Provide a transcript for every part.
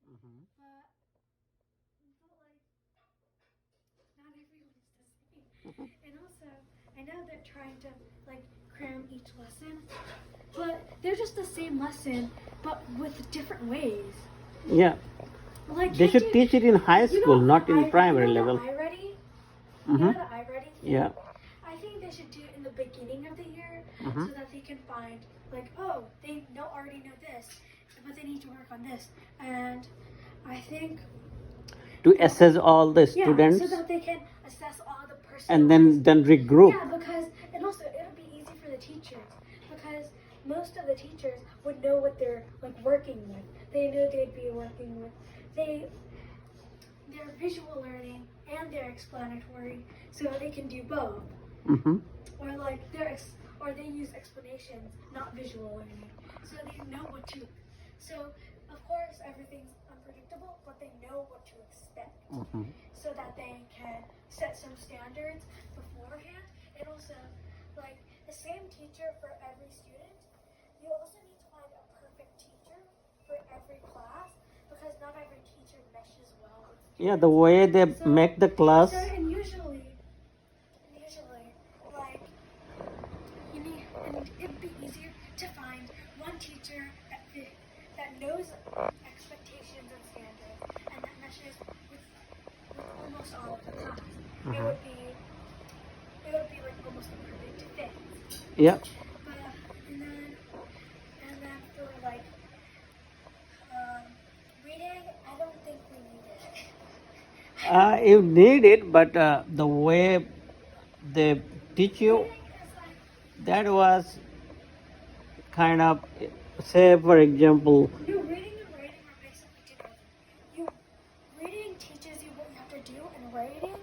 Mm-hmm. But like, not everyone is the same. And also, I know they're trying to like cram each lesson, but they're just the same lesson, but with different ways. Yeah, Like, they can't should you? teach it in high You school, know the not in primary you know level. the I ready? You Mm-hmm. know the I ready thing? Yeah. I think they should do it in the beginning of the year Mm-hmm. so that they can find like, oh, they know already know this, but they need to work on this. And I think To assess all the yeah, so students that they can assess all the and personalized. then regroup. Yeah, because and also it'll be easy for the teachers because most of the teachers would know what they're like working with. They know they'd be working with they their visual learning and their explanatory, so they can do both. Mm-hmm. Or like or they use explanations, not visual learning, so they know what to. So of course everything's unpredictable, but they know what to expect, Mm-hmm. so that they can set some standards beforehand, and also like the same teacher for every student. You also need to find a perfect teacher for every class because not every teacher meshes well with Yeah, the students. way they So, make the class. and usually, like you need, and it'd be easier to find one teacher that knows expectations and standards and that meshes with almost all of the class. It Uh-huh. would be it would be like almost a perfect fit. Yeah. But and then for like reading, I don't think we need it. You need it, but the way they teach you, Reading is like that was kind of, say for example, reading and writing are basically together. You reading teaches you what you have to do, and writing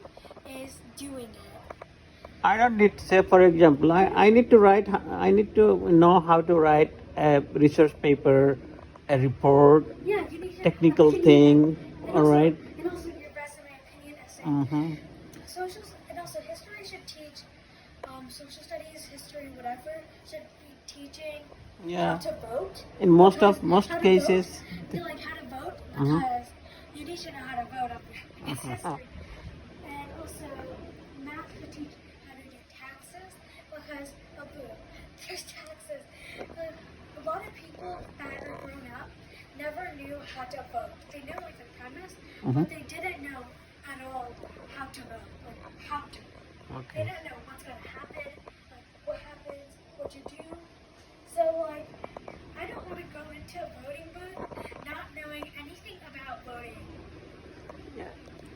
is doing it. I don't need, say for example, I need to write, I need to know how to write a research paper, a report, Yeah, you need technical opinion, thing, all right. and also your resume, opinion essay. Mm-hmm. Social and also history should teach social studies, history, whatever should be teaching how Yeah, to vote. in most Because of most how to vote, cases. like how to vote, Mm-hmm. because you need to know how to vote up there. It's history. And also math would teach how to do taxes because of there's taxes. A lot of people that are grown up never knew how to vote. They knew like the premise, Mm-hmm. but they didn't know at all how to vote. Like how to vote. They Okay. didn't know what's gonna happen, like what happens, what you do. So like I don't want to go into a voting booth not knowing anything about voting.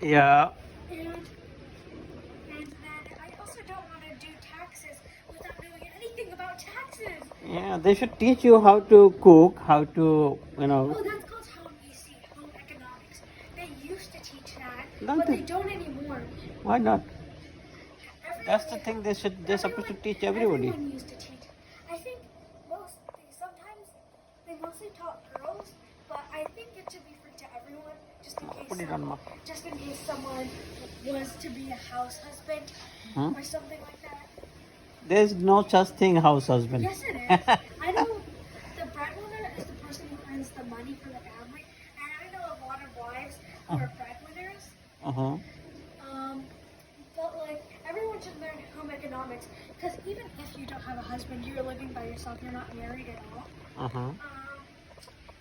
Yeah. And then I also don't want to do taxes without knowing anything about taxes. Yeah, they should teach you how to cook, how to, Oh, that's called home EC, home economics. They used to teach that, Don't but they they? don't anymore. Why not? That's the Everyone, thing they're supposed to teach everybody. everyone used to teach. I think sometimes they mostly taught girls, but I think it should be free to everyone, Put it on my. just in case someone was to be a house husband Hmm? or something like that. There's no such thing, house husband. Yes, it is. I know the breadwinner is the person who earns the money for the family, and I know a lot of wives who are breadwinners. Uh-huh. But like everyone should learn home economics because even if you don't have a husband, you're living by yourself, you're not married at all. Uh-huh.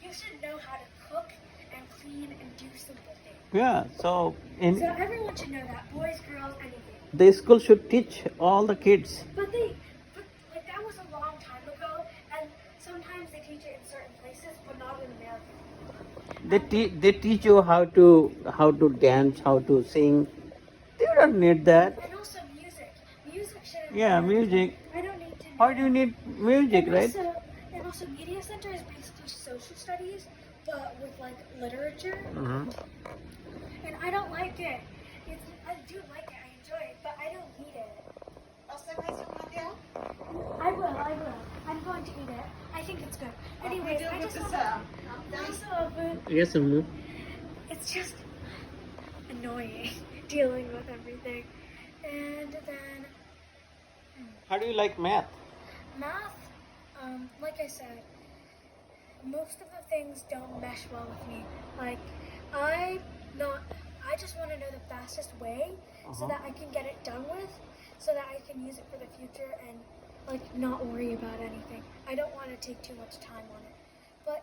You should know how to cook and clean and do simple things. Yeah, so So everyone should know that, boys, girls, anything. the school should teach all the kids. But like that was a long time ago, and sometimes they teach it in certain places, but not in America. They teach you how to dance, how to sing. They don't need that. And also music. Music should. Yeah, music. I don't need to. Why do you need music, right? And also, media center is basically social studies, but with like literature. Mm-hmm. And I don't like it. I do like it. I enjoy it, but I don't need it. I will. I'm going to eat it. I think it's good. Anyways, I just want to. Yes, Amnu. It's just annoying dealing with everything. And then How do you like math? math, like I said, most of the things don't mesh well with me. Like, I not. I just want to know the fastest way so that I can get it done with, so that I can use it for the future and like not worry about anything. I don't want to take too much time on it. But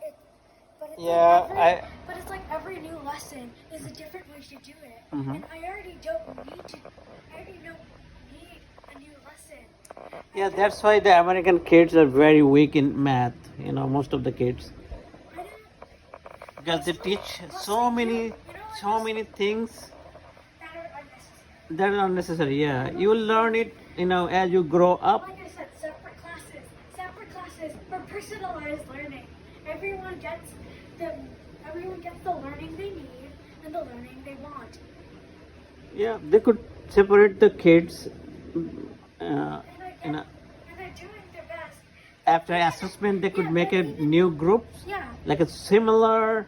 Yeah, but it's like every new lesson is a different way to do it, Mhm. and I already don't need to. I already don't need a new lesson. Yeah, that's why the American kids are very weak in math. You know, most of the kids, I don't. because they teach Plus so they do. many, You know, so many things that are unnecessary. that are unnecessary. Yeah, you will learn it. You know, as you grow up. Like I said, separate classes for personalized learning. Everyone gets the learning they need and the learning they want. Yeah, they could separate the kids. And I get, You know, and they're doing their best. after assessment, they could Yeah, make but a even- new groups, Yeah. like a similar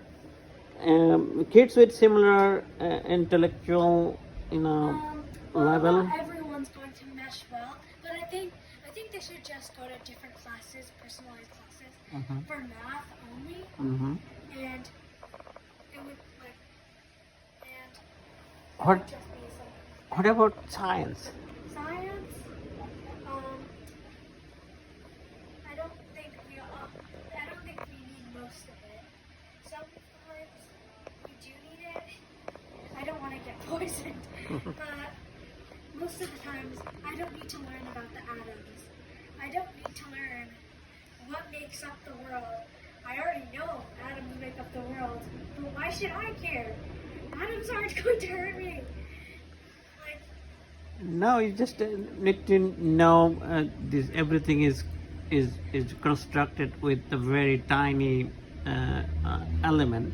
kids with similar intellectual, Well, level. not everyone's going to mesh well, but I think they should just go to different classes, personalized classes Mhm. for math only, Mm-hmm. and it would like and it What would just be something. What about science? Science, I don't think we need most of it. Sometimes we do need it. I don't want to get poisoned, but most of the times I don't need to learn about the atoms. I don't need to learn what makes up the world. I already know atoms make up the world, but why should I care? Atoms aren't going to hurt me. Like, No, you just need to know this. Everything is constructed with a very tiny element,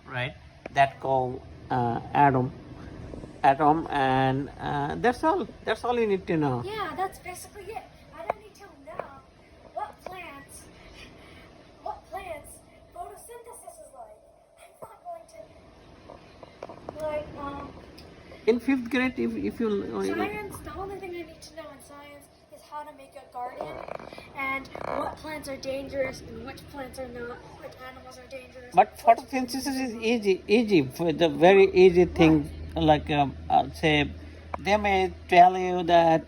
right? That called atom, and that's all. That's all you need to know. yeah, that's basically it. I don't need to know what plants photosynthesis is like. I'm not going to In fifth grade, if you science. The only thing I need to know in science is how to make a garden and what plants are dangerous and which plants are not. Which animals are dangerous. But photosynthesis is easy. For the very easy thing, like say, they may tell you that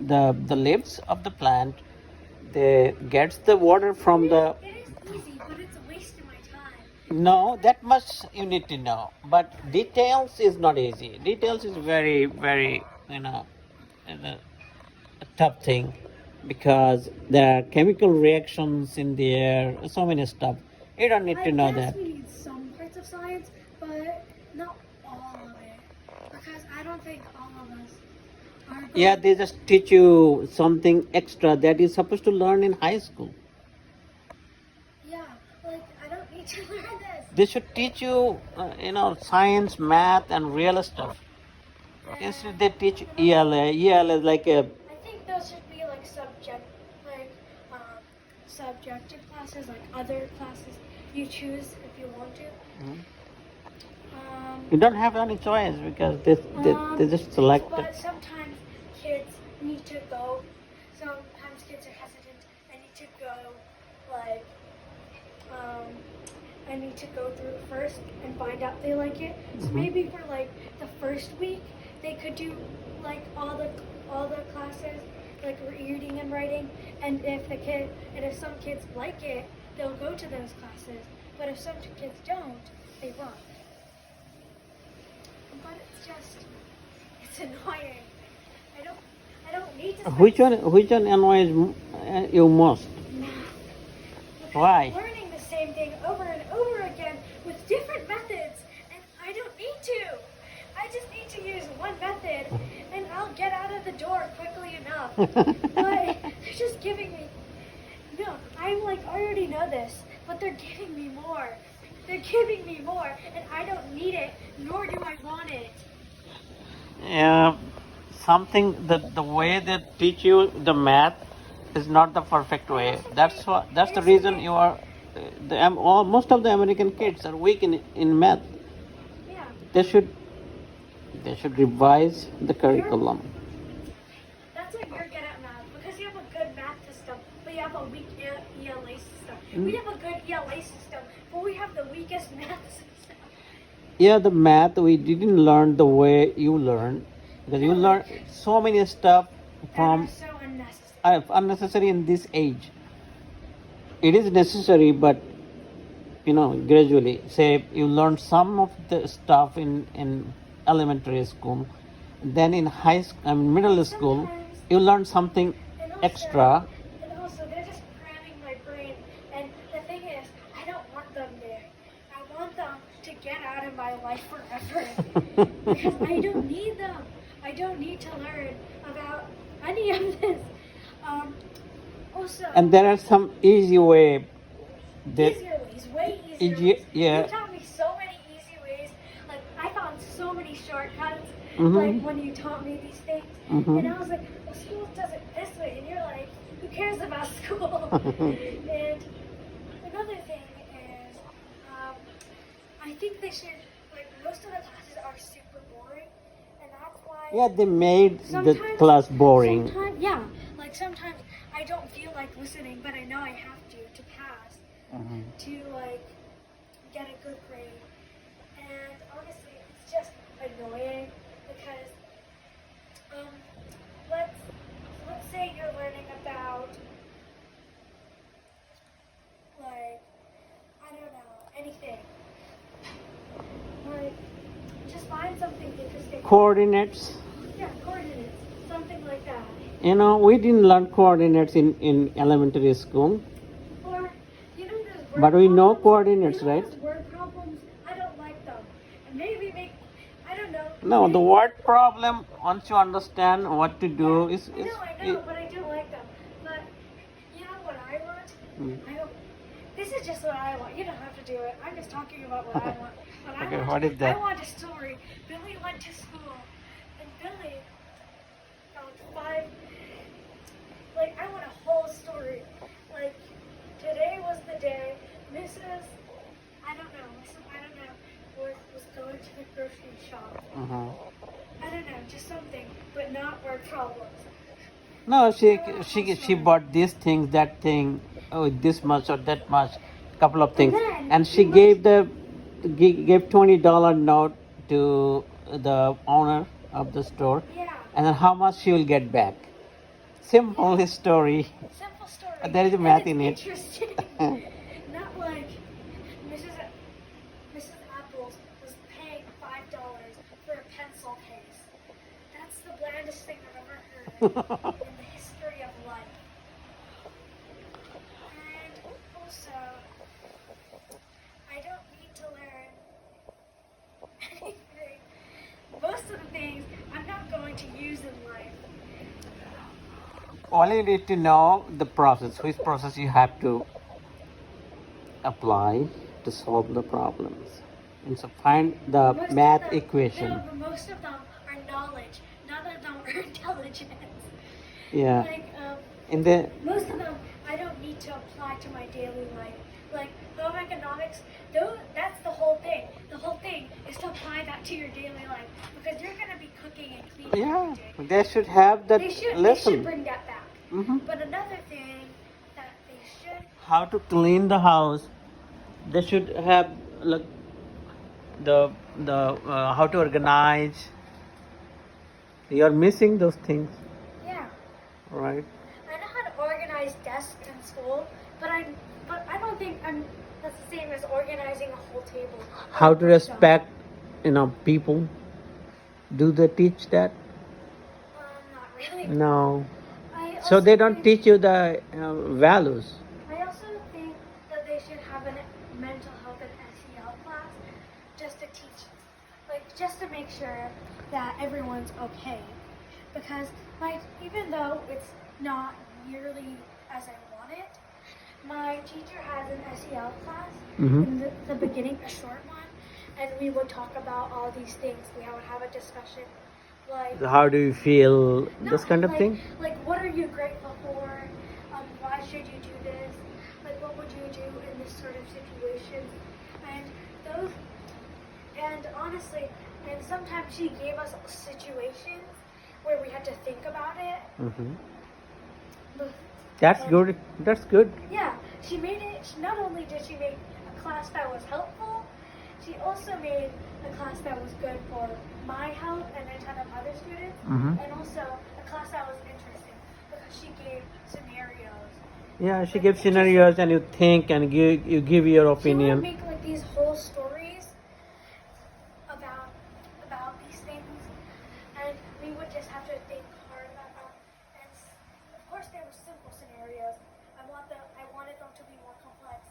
the leaves of the plant, they gets the water from the. It is easy, but it's a waste of my time. No, that much you need to know. But details is not easy. Details is very a tough thing, because there are chemical reactions in the air. So many stuff. You don't need to know I guess that. we need some parts of science, but not all of it. Because I don't think all of us are going Yeah, they just teach you something extra that you're supposed to learn in high school. Yeah, like I don't need to learn this. They should teach you, science, math, and real stuff. Instead, they teach ELA. ELA is like a. I think those should be like subjective classes, like other classes you choose if you want to. You don't have any choice, because they just select But it. sometimes kids need to go. Sometimes kids are hesitant. I need to go, like, I need to go through it first and find out they like it. So maybe for like the first week, they could do like all the classes, like reading and writing. And if some kids like it, they'll go to those classes. But if some kids don't, they won't. But it's annoying. I don't need to. Which one annoys you most? Math. Why? Learning the same thing over and over again with different methods, and I don't need to. I just need to use one method, and I'll get out of the door quickly enough. But they're just giving me. No, I'm like I already know this, but they're giving me more. They're giving me more, and I don't need it, nor do I want it. Yeah, something that the way they teach you the math is not the perfect way. That's the reason you are. Most of the American kids are weak in math. Yeah. They should revise the curriculum. That's why you're good at math, because you have a good math system, but you have a weak ELA system. system. We have a good ELA system, but we have the weakest math system. Yeah, the math we didn't learn the way you learn, because you learn so many stuff That from are so unnecessary. unnecessary in this age. It is necessary, but gradually. Say you learn some of the stuff in elementary school, then in middle school, Sometimes, you learn something extra. and also, they're just cramming my brain. And the thing is, I don't want them there. I want them to get out of my life forever. Because I don't need them. I don't need to learn about any of this. Also, And there are some easy way that easier ways, way easier easy, ways. yeah. You taught me so many easy ways. Like, I found so many shortcuts, Mhm. like, when you taught me these things. Mhm. And I was like, well, school does it this way. And you're like, who cares about school? And another thing is, I think they should, like, most of the classes are super boring. And that's why... Yeah, they made the Sometimes- class boring. Sometimes I don't feel like listening, but I know I have to pass, to like get a good grade. And honestly, it's just annoying because let's say you're learning about, like, I don't know, anything. Like, just find something interesting. Coordinates. Yeah, coordinates, something like that. We didn't learn coordinates in elementary school, Or, those word but we know problems, coordinates, right? Those word problems, I don't like them. And maybe I don't know. No, the maybe- word problem, once you understand what to do, is I know, but I don't like them. But, you know what I want? This is just what I want. You don't have to do it. I'm just talking about what I want. Okay, what is that? I want a story. Billy went to school, and Billy found 5. Like, I want a whole story. Like, today was the day Mrs. I don't know, was going to the grocery shop. I don't know, just something, but not word problems. No, she bought these things, that thing, this much or that much, couple of things, then and she gave $20 note to the owner of the store, Yeah, and then how much she will get back. Simple story. simple story. There is a And math it's in it. Interesting. Not like Mrs. Apples was paying $5 for a pencil case. That's the blandest thing I've ever heard in the history of life. And also, I don't need to learn anything. Most of the things I'm not going to use in life. All you need to know the process, which process you have to apply to solve the problems. And so find the Most of math them- equation. No, but most of them are knowledge. None of them are intelligence. Yeah. Like, In the most of them I don't need to apply to my daily life. Like, home economics, that's the whole thing. The whole thing is to apply that to your daily life. Because you're going to be cooking and cleaning yeah, every day. they should have that They should lesson. bring that back. Mhm. But another thing that they should... How to clean the house. They should have like the how to organize. You are missing those things, Yeah. right? I know how to organize desks in school, but I don't think that's the same as organizing a whole table. How to respect, people. Do they teach that? Not really. No. I So also they don't think- teach you the values. I also think that they should have a mental health and SEL class just to teach, just to make sure that everyone's okay. Because, even though it's not nearly as I want it, my teacher has an SEL class Mhm. in the beginning, a short one, and we would talk about all these things. We would have a discussion, like... How do you feel? This No, kind of like- thing. Like, what are you grateful for? Why should you do this? Like, what would you do in this sort of situation? And honestly, and sometimes she gave us situations where we had to think about it. Hmm. But- That's and- good. That's good. Yeah, she made it. Not only did she make a class that was helpful, she also made a class that was good for my health and a ton of other students, and also a class that was interesting because she gave scenarios. Yeah, she gives scenarios and you think and you give your She would opinion. make like these whole stories about these things, and we would just have to think hard about them. And of course, there were simple scenarios. I wanted them to be more complex,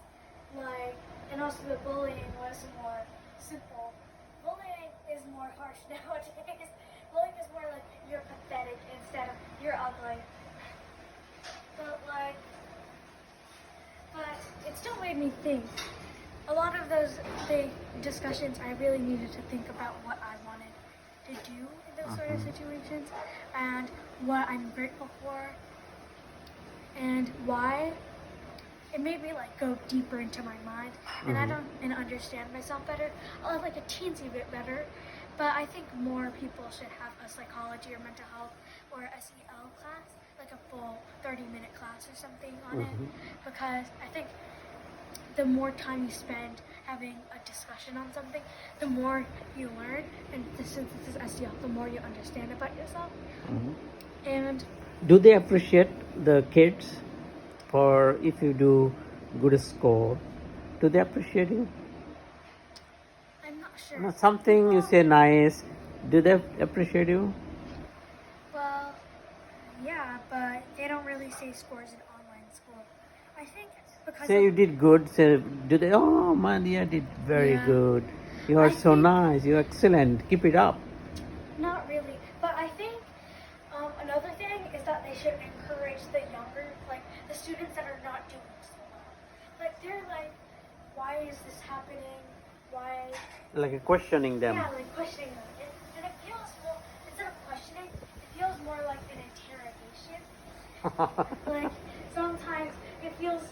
and also the bullying was more simple. Bullying is more harsh nowadays. Bullying is more like you're pathetic instead of you're ugly. But it still made me think. A lot of those discussions, I really needed to think about what I wanted to do in those sort of situations, and what I'm grateful for, and why. It made me like go deeper into my mind, and understand myself better, like a teensy bit better. But I think more people should have a psychology or mental health or SEL class, like a full 30-minute class or something on it, because I think the more time you spend having a discussion on something, the more you learn, and since this is SEL, the more you understand about yourself. And Do they appreciate the kids for if you do good score? Do they appreciate you? I'm not sure. No, something you say nice. Do they appreciate you? Well, yeah, but they don't really say scores in online school. I think because Say you did good. Say, do they? Oh, Mahdiya did very Yeah. good. You are I so think- nice. You're excellent. Keep it up. Not really, but I think another thing is that they should encourage the younger, like the students that are not doing so well. Like they're like, why is this happening? Why? Like questioning them. Yeah, like questioning them, and it feels more instead of questioning, it feels more like an interrogation. Like sometimes it feels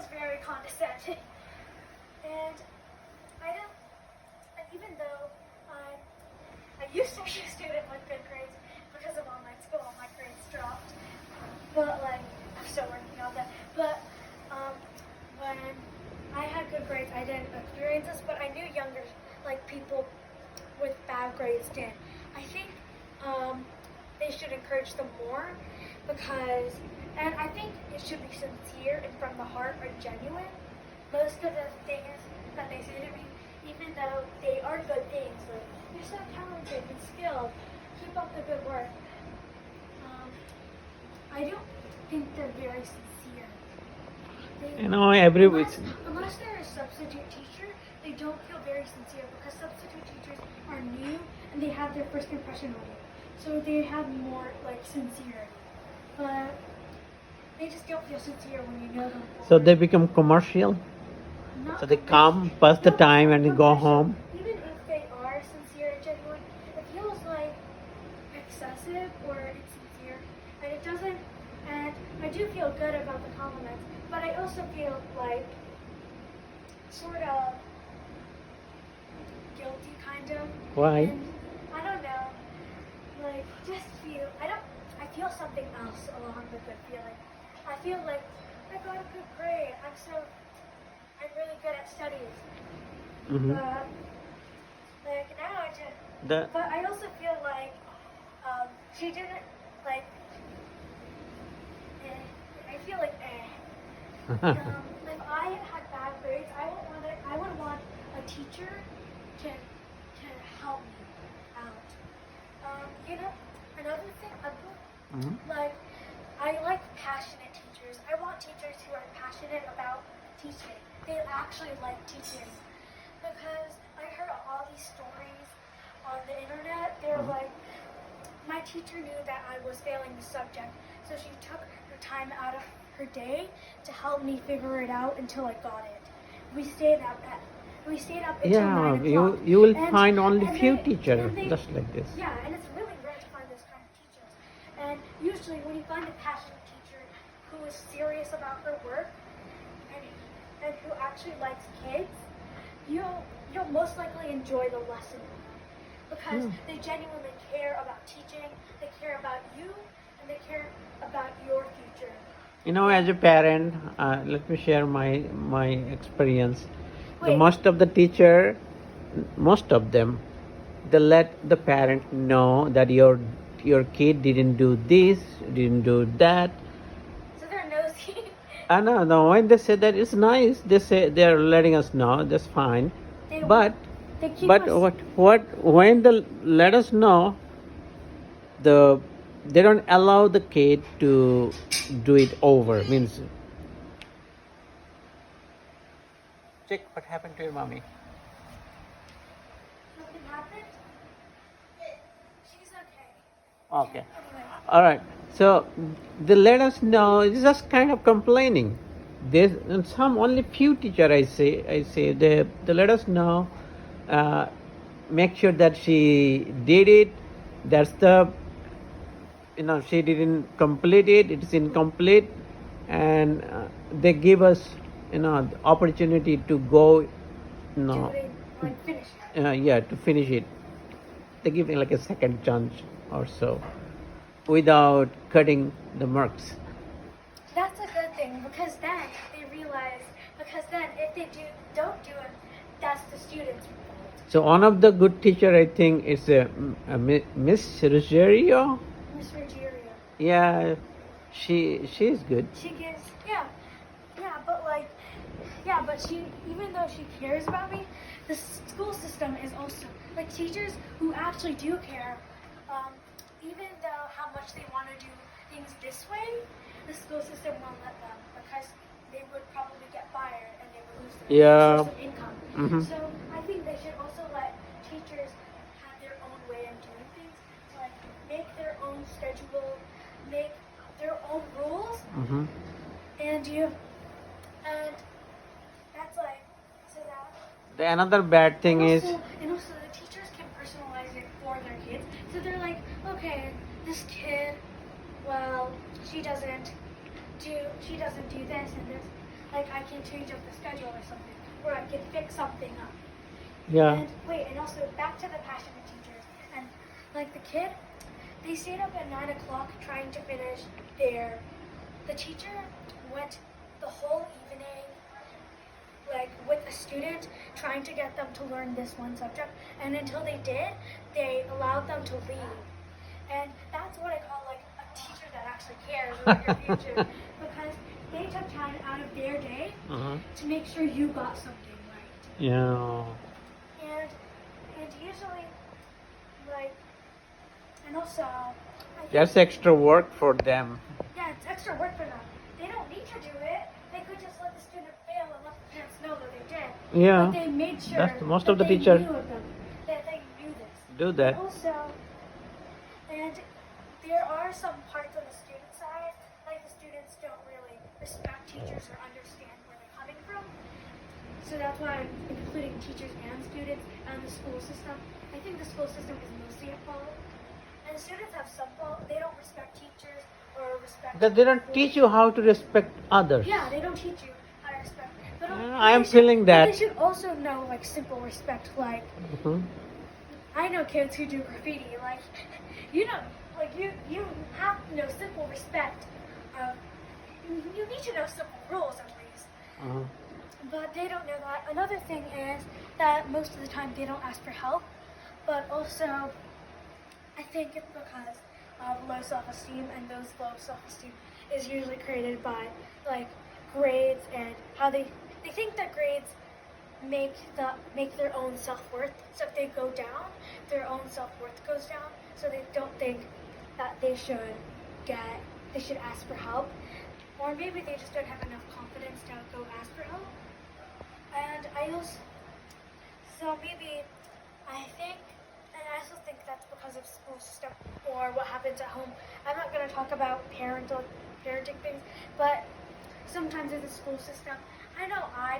very condescending, and even though I used to be a student with good grades, because of online school, my grades dropped. But I'm still working on that. But when I had good grades, I didn't experience this, but I knew younger people with bad grades did. I think they should encourage them more and I think it should be sincere and from the heart or genuine. Most of the things that they say to me, even though they are good things, like you're so talented and skilled, keep up the good work. I don't think they're very sincere. Unless they're a substitute teacher, they don't feel very sincere because substitute teachers are new and they have their first impression on you. So they have more sincerity. But they just don't feel sincere when you know them. So they become commercial. Not So they come, pass the time, and go home. Even if they are sincere and genuine, it feels like excessive or insincere, and it doesn't. And I do feel good about the compliments, but I also feel sort of guilty, kind of. Why? And I don't know. I feel something else along with the feeling. I feel like I got a good grade. I'm really good at studies. But now but I also feel like she didn't I feel like if I had bad grades, I would want a teacher to help me out. Another thing, I like passionate teachers. I want teachers who are passionate about teaching. They actually like teaching. Because I heard all these stories on the internet. They were like, my teacher knew that I was failing the subject, so she took her time out of her day to help me figure it out until I got it. We stayed up until 9 o'clock. you will And- find only and few they- teachers and they- just like this. Yeah, and it's really rare to find those kind of teachers. And usually when you find a passionate teacher who is serious about her work and who actually likes kids, you'll most likely enjoy the lesson more because they genuinely care about teaching, they care about you, and they care about your future. You know, as a parent, let me share my experience. The Wait. most of the teacher, most of them, they let the parent know that your kid didn't do this, didn't do that. So they're nosy. I know, no. When they say that, it's nice. They say they're letting us know. That's fine. They, But they keep but us. what when they let us know, they don't allow the kid to do it over. Means check what happened to your mommy. Something happened? She's okay. Okay. Anyway. All right. So they let us know. It's just kind of complaining. There's and some only few teacher I say they let us know. Uh, make sure that she did it. That's the she didn't complete it. It's incomplete, and they give us the opportunity to go. Do it, like finish it. Yeah, to finish it. They give me like a second chance or so without cutting the marks. That's a good thing because then they realize. Because then if they don't do it, that's the student's fault. So one of the good teacher I think is Miss Rogerio. Miss Rogerio. Yeah, she's good. She gives but she even though she cares about me, the school system is also like teachers who actually do care. Even though how much they want to do things this way, the school system won't let them because they would probably get fired and they would lose their source of income. Mhm. So I think they should also let teachers have their own way of doing things, like make their own schedule, make their own rules, Mhm. and that's like so that. Another bad thing is And also the teachers can personalize it for their kids. So they're like, okay, this kid, well, she doesn't do this and this. Like I can change up the schedule or something, or I can fix something up. yeah. And also back to the passionate teachers and like the kid, they stayed up at 9 o'clock trying to finish the teacher went the whole evening like with a student trying to get them to learn this one subject, and until they did, they allowed them to leave. And that's what I call like a teacher that actually cares about your future because they took time out of their day to make sure you got something right. Yeah. And usually like and also I think, That's extra work for them. yeah, it's extra work for them. They don't need to do it. They could just let the student fail and let the parents know that they did. Yeah. But they made sure That's most that of the they teachers knew of them, that they knew this. do that. Also, and there are some parts on the student side, like the students don't really respect teachers or understand where they're coming from. So that's why I'm including teachers and students and the school system. I think the school system is mostly at fault. And students have some fault. They don't respect teachers or respect. That they don't teach you how to respect others. Yeah, they don't teach you how to respect. But I am feeling that. But they should also know like simple respect. Like I know kids who do graffiti. Like you know, like you have to know simple respect. You need to know simple rules at least. But they don't know that. Another thing is that most of the time they don't ask for help. But also, I think it's because of low self-esteem, and those low self-esteem is usually created by like grades and how they think that grades make their own self-worth. So if they go down, their own self-worth goes down. So they don't think that they should ask for help, or maybe they just don't have enough confidence to go ask for help. And I also think that's because of school system or what happens at home. I'm not going to talk about parenting things, but sometimes in the school system, I know I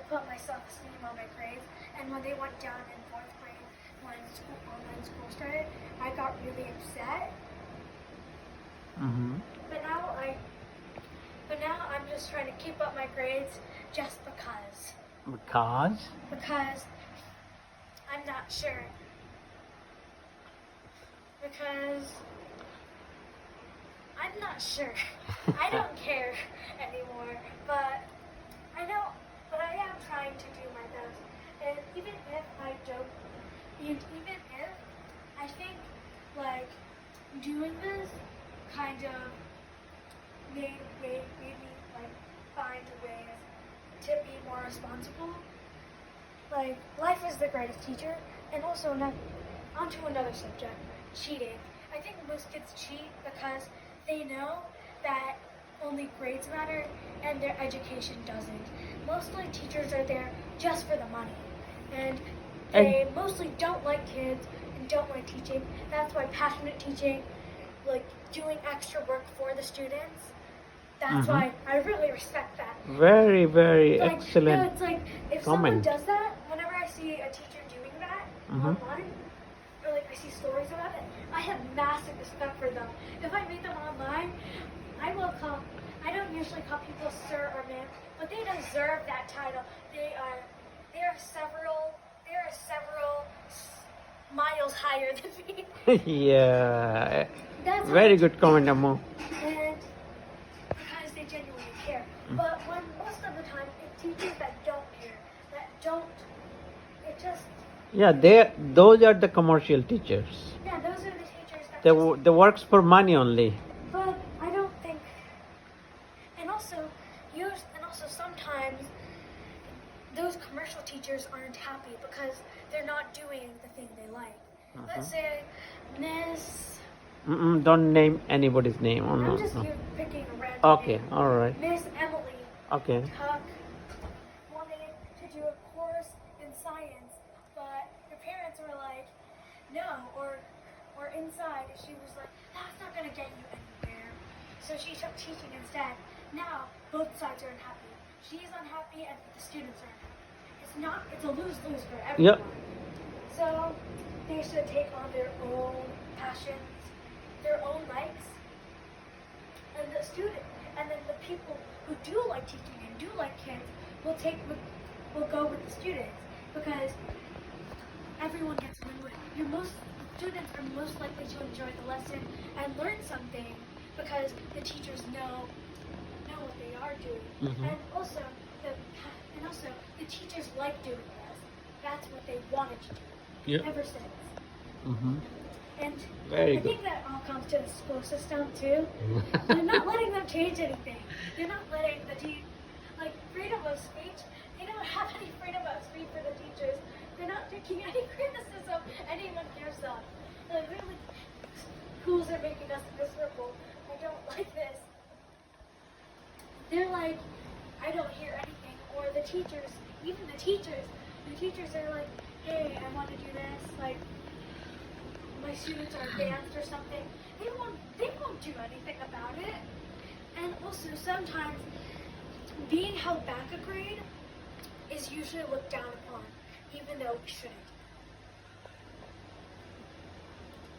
put my self-esteem on my grades, and when they went down in 4th grade, when online school started, I got really upset. But now I'm just trying to keep up my grades just because. Because I'm not sure. Because I'm not sure. I don't care anymore, but I know, but I am trying to do my best. And even if I don't, and even if I think like doing this kind of made me like find ways to be more responsible. Like life is the greatest teacher, and also onto another subject, cheating. I think most kids cheat because they know that only grades matter and their education doesn't. Mostly teachers are there just for the money, and they mostly don't like kids and don't like teaching. That's why passionate teaching, like doing extra work for the students, that's why I really respect that. Very, very Like, excellent no, it's like if someone comment. does that, whenever I see a teacher doing that online, or like I see stories about it, I have massive respect for them. If I meet them online, I will call. I don't usually call people sir or ma'am, but they deserve that title. They are several miles higher than me. Yeah, That's very why- good comment, Ammo. And because they genuinely care. But when most of the time, it's teachers that don't care, that don't. It just Yeah, those are the commercial teachers. yeah, those are the teachers that. They works for money only. But I don't think. And also sometimes those commercial teachers aren't happy because they're not doing the thing they like. Let's say Miss. Don't name anybody's name. Oh, no, I'm just no. picking a random Okay, name. all right. Miss Emily Okay. Tuck wanted to do a course in science, but her parents were like, no, or inside, she was like, that's not going to get you anywhere. So she took teaching instead. Now, both sides are unhappy. She's unhappy and the students are unhappy. It's a lose-lose for everyone. Yep. So they should take on their own passions, their own likes, and then the people who do like teaching and do like kids will go with the students because everyone gets win-win. Students are most likely to enjoy the lesson and learn something because the teachers know what they are doing, and also the teachers like doing this. That's what they wanted to do ever since. And Very I good. think that all comes to the school system too. They're not letting them change anything. They're not letting freedom of speech. They don't have any freedom of speech for the teachers. They're not taking any criticism anyone gives them. Like really, schools are making us miserable. I don't like this. They're like, I don't hear anything. Or the teachers are like, hey, I want to do this. Like, my students are advanced or something. They won't do anything about it. And also sometimes being held back a grade is usually looked down upon, even though we shouldn't.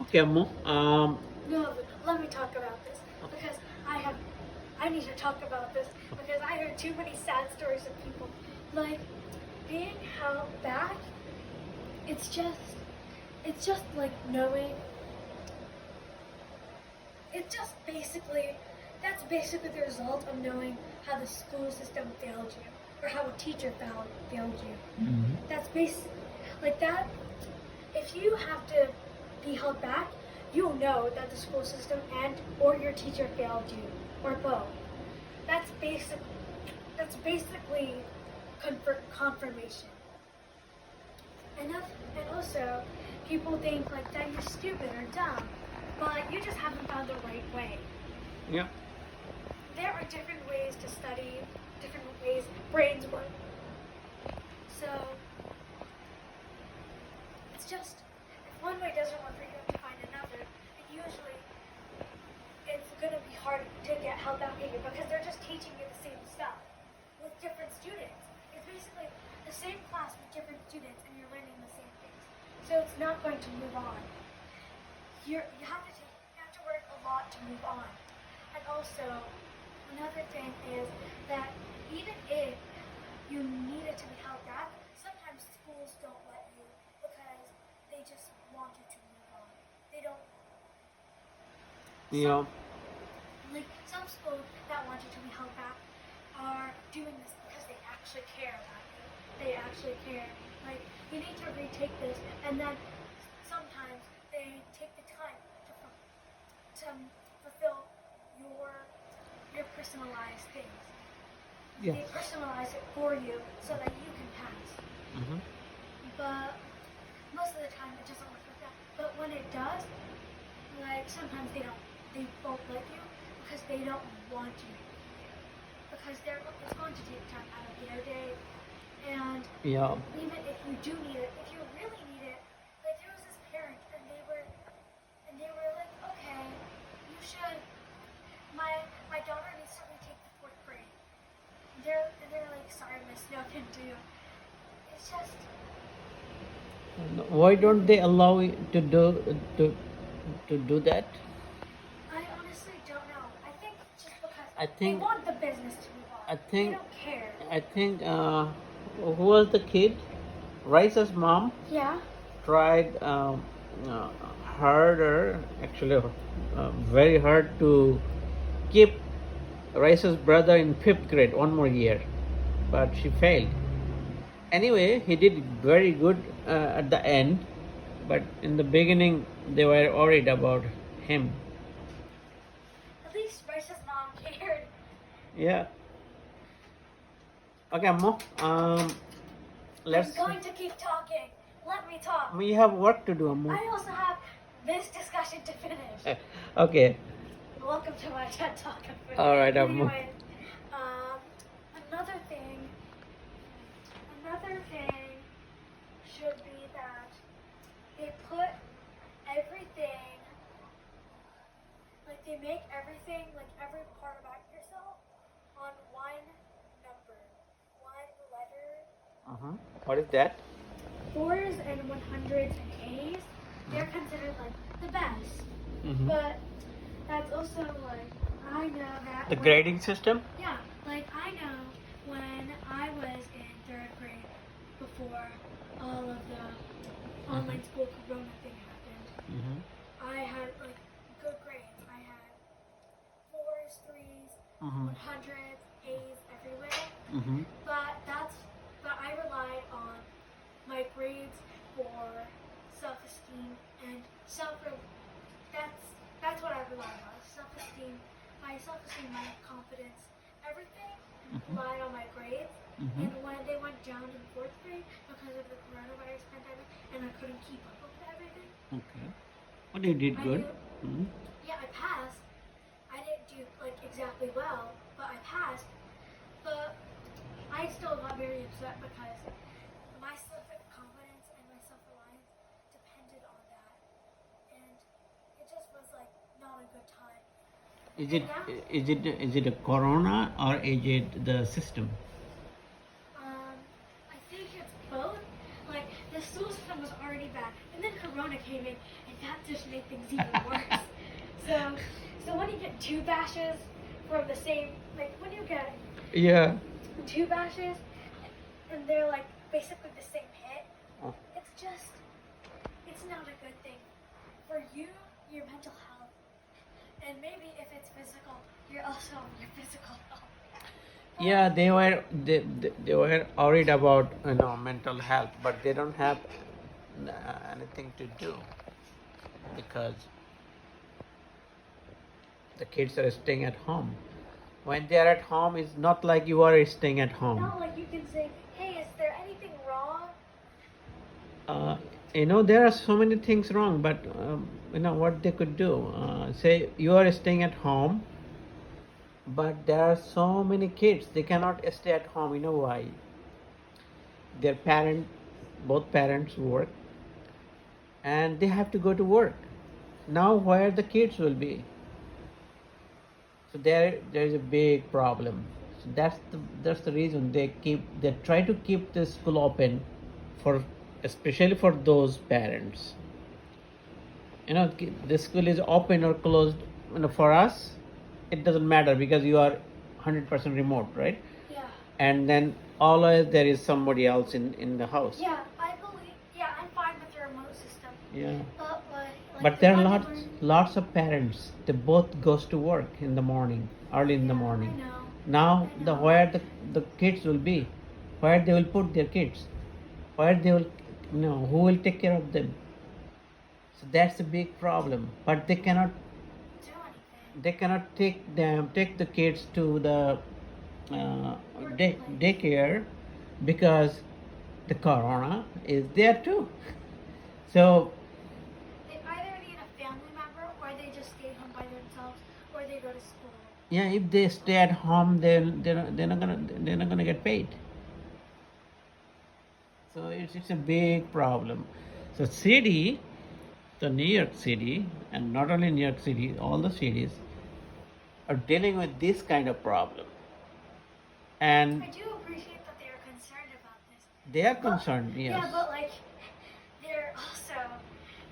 Okay, Ammo. No, let me talk about this because I need to talk about this because I heard too many sad stories of people like being held back. It's just like knowing. That's basically the result of knowing how the school system failed you or how a teacher failed you. That's like that. If you have to be held back, you'll know that the school system or your teacher failed you, or both. That's basically confirmation. And also, people think like that you're stupid or dumb, but you just haven't found the right way. Yeah. There are different ways to study, different ways brains work. So it's just if one way doesn't work for you, you have to find another. And usually, it's gonna be hard to get held back here because they're just teaching you the same stuff with different students. It's basically the same class with different students, and you're learning the same things. So it's not going to move on. You have to work a lot to move on. And also, another thing is that even if you needed to be held back, sometimes schools don't let you because they just want you to move on. They don't. Yeah. some schools that want you to be held back are doing this because they actually care about you. They actually care. Like, you need to retake this, and then sometimes they take the time to fulfill your personalized things. Yeah. They personalize it for you so that you can pass. Mm-hmm. But most of the time it doesn't work like that. But when it does, like sometimes they won't let you because they don't want you. Because it's going to take time out of their day. And Yeah. even if you do need it, if you really need it, like there was this parent and they were like, okay, you should. My daughter needs to retake the 4th grade. They're like, sorry, miss, no can do. It's just. Why don't they allow you to do that? I honestly don't know. I think just because I they think want the business to move on. I think They don't care. I think who was the kid? Rice's mom Yeah. tried uh, harder, actually, very hard to keep Rice's brother in 5th grade, one more year, but she failed. Anyway, he did very good at the end, but in the beginning they were worried about him. At least Rice's mom cared. Yeah. Okay, Ammo. Let's. I'm going to keep talking. Let me talk. We have work to do, Ammo. I also have this discussion to finish. Okay. Welcome to my TED Talk. All right, Ammo. Anyway, another thing should be that they put everything, like they make everything, like every part about yourself on one number, one letter. What is that? 4s and 100s and A's, they're considered like the best. Mm-hmm. But that's also like, I know that. The grading system? Yeah, like I know when I was in 3rd grade before all of the online school corona thing happened, Mm-hmm. I had like good grades. I had 4s, 3s, Mm-hmm. 100s, A's everywhere. Mm-hmm. But I relied on my grades for self-esteem and that's what I relied on. Self-esteem, my confidence, everything relied on my grades. Mm-hmm. And when they went down in 4th grade because of the coronavirus pandemic and I couldn't keep up with everything. Okay. But you did good. Mm-hmm. Yeah, I passed. I didn't do like exactly well, but I passed. But I still got very upset because my self-confidence and my self-reliance depended on that. And it just was like not a good time. Is it a corona or is it the system? I think it's both. Like the school system was already bad, and then corona came in, and that just made things even worse. So when you get 2 bashes from the same, like when you get 2 bashes, and they're like basically the same hit, it's not a good thing for you, your mental health, and maybe if it's physical, you're also your physical health. Yeah, they were worried about mental health, but they don't have anything to do because the kids are staying at home. When they are at home, it's not like you are staying at home. Not like you can say, hey, is there anything wrong? There are so many things wrong, but what they could do. Say you are staying at home, but there are so many kids, they cannot stay at home. You know why? Both parents work, and they have to go to work. Now where the kids will be? So there is a big problem. So that's the reason they try to keep the school open especially for those parents. The school is open or closed. For us, it doesn't matter because you are 100% remote, right? Yeah. And then always there is somebody else in the house. Yeah, I'm fine with the remote system. Yeah. But But there are lots of parents. They both goes to work in the morning early in the Yeah, morning. I know. Now I the know. where the kids will be, where they will put their kids, where they will, who will take care of them. So that's a big problem. But Do anything. they cannot take the kids to the Workplace. daycare because the corona is there too. So They either need a family member or they just stay home by themselves or they go to school. yeah, if they stay at home, they're not gonna get paid. So it's a big problem. So city, the New York City, and not only New York City, all the cities are dealing with this kind of problem, and I do appreciate that they are concerned about this. they are concerned. Yes. Yeah, but like they're also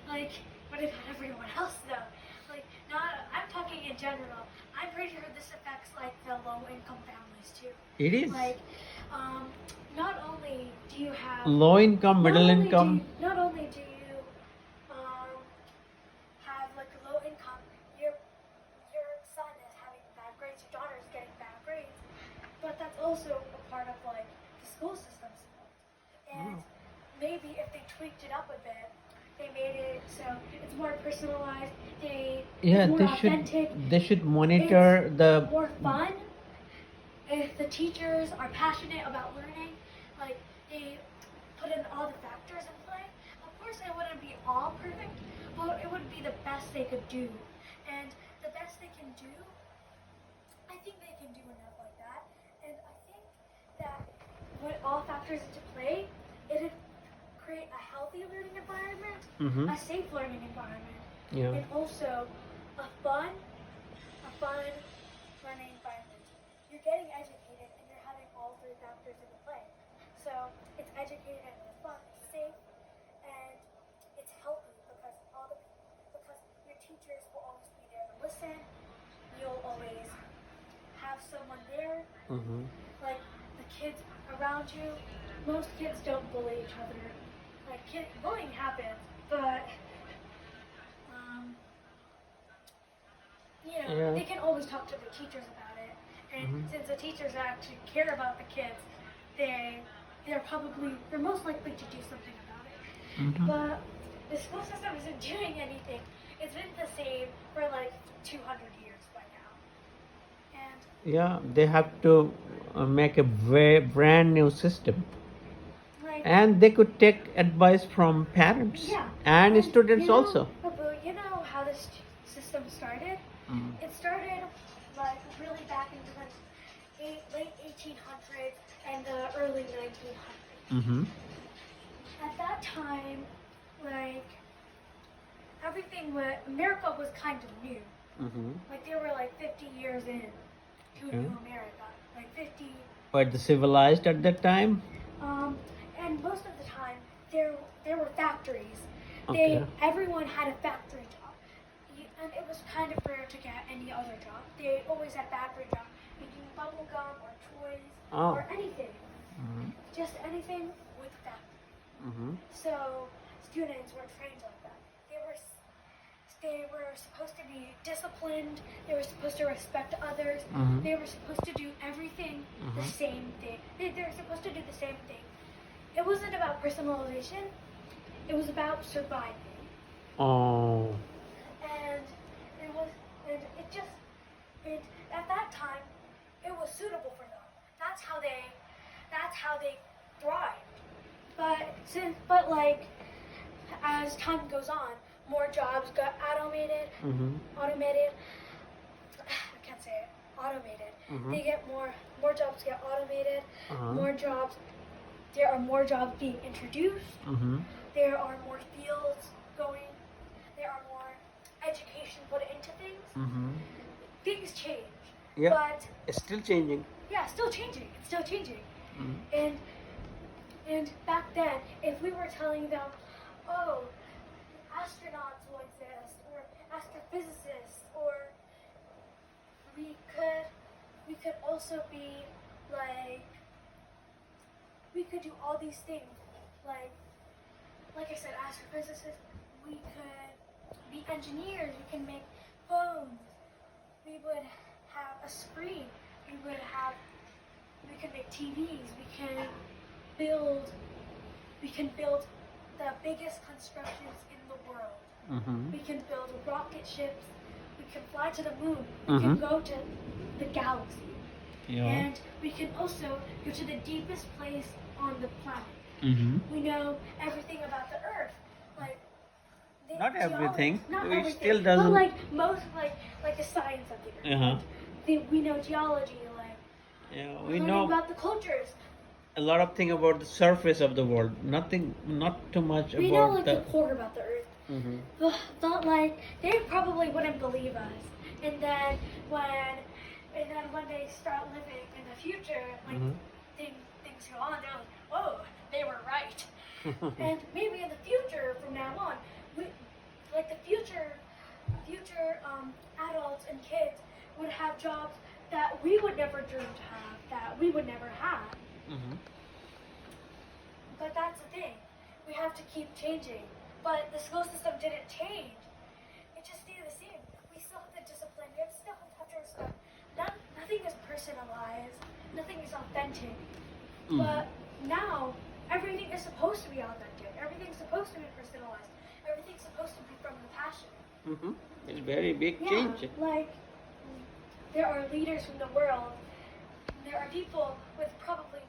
like what about everyone else though? Like not I'm talking in general. I'm pretty sure this affects like the low income families too. It is. Like not only do you have Low income, middle income. not only do you um, have like a low income, your son is having bad grades, your daughter is getting bad grades, but that's also a part of like the school system's fault. And maybe if they tweaked it up a bit, they made it so it's more personalized. It's more authentic. They should monitor It's the more fun. If the teachers are passionate about learning, like they put in all the factors in play. Of course, it wouldn't be all perfect, but it would be the best they could do. And the best they can do, I think they can do enough like that. And I think that put all factors into play, it'd create a healthy learning environment, a safe learning environment, yeah. and also a fun learning environment. You're getting educated and you're having all three factors into play. So it's educated and it's fun, it's safe, and it's healthy because your teachers will always be there to listen. You'll always have someone there. Like the kids around you. Most kids don't bully each other. Like bullying happens, but Yeah. they can always talk to the teachers about it. And since the teachers actually care about the kids, they're most likely to do something about it. But the school system isn't doing anything. It's been the same for like 200 years by now. And Yeah, they have to make a brand new system. like, And they could take advice from parents yeah, and students also. But you know how this system started? It started like really back in the late 1800s and the early 1900s. At that time, like America was kind of new. Like they were like 50 years in to a new America, like 50. But the civilized at that time. And most of the time, there were factories. Okay. Everyone had a factory job, and it was kind of rare to get any other job. They always had factory jobs, making bubble gum or toys or anything, just anything with factory. So students were trained like that. They were supposed to be disciplined. They were supposed to respect others. They were supposed to do everything the same thing. They were supposed to do the same thing. It wasn't about personalization. It was about surviving. Oh. And at that time, it was suitable for them. That's how they thrived. But like as time goes on, more jobs got automated. I can't say it. Automated. They get more jobs get automated. There are more jobs being introduced. There are more fields going. There are more education put into things. Things change. Yeah. But It's still changing. yeah, still changing. It's still changing. And back then, if we were telling them, oh, astronauts will exist, or astrophysicists, or we could also be like, we could do all these things, like I said, astrophysicists. We could be engineers. We can make phones. We would have a screen. We can make TVs. Build we can build the biggest constructions in the world. We can build rocket ships. We can fly to the moon. We can go to the galaxy. Yeah. And we can also go to the deepest place on the planet. We know everything about the Earth, like Not everything. Not We everything, still doesn't. but like most, like the science of the Earth. We know geology, like Yeah, we're we learning know about the cultures. a lot of thing about the surface of the world. Nothing, not too much We know about like the. a quarter about the Earth, but like they probably wouldn't believe us. And then when they start living in the future, like things go on, they're like, oh, they were right. And maybe in the future, from now on, like the future adults and kids would have jobs that we would never dream to have, that we would never have. But that's the thing. We have to keep changing. But the school system didn't change. It just stayed the same. We still have the discipline. We still have to respect. Nothing is personalized. Nothing is authentic. But now, everything is supposed to be authentic. Everything's supposed to be personalized. Everything's supposed to be from the passion. It's very big change. Like, there are leaders from the world. There are people with probably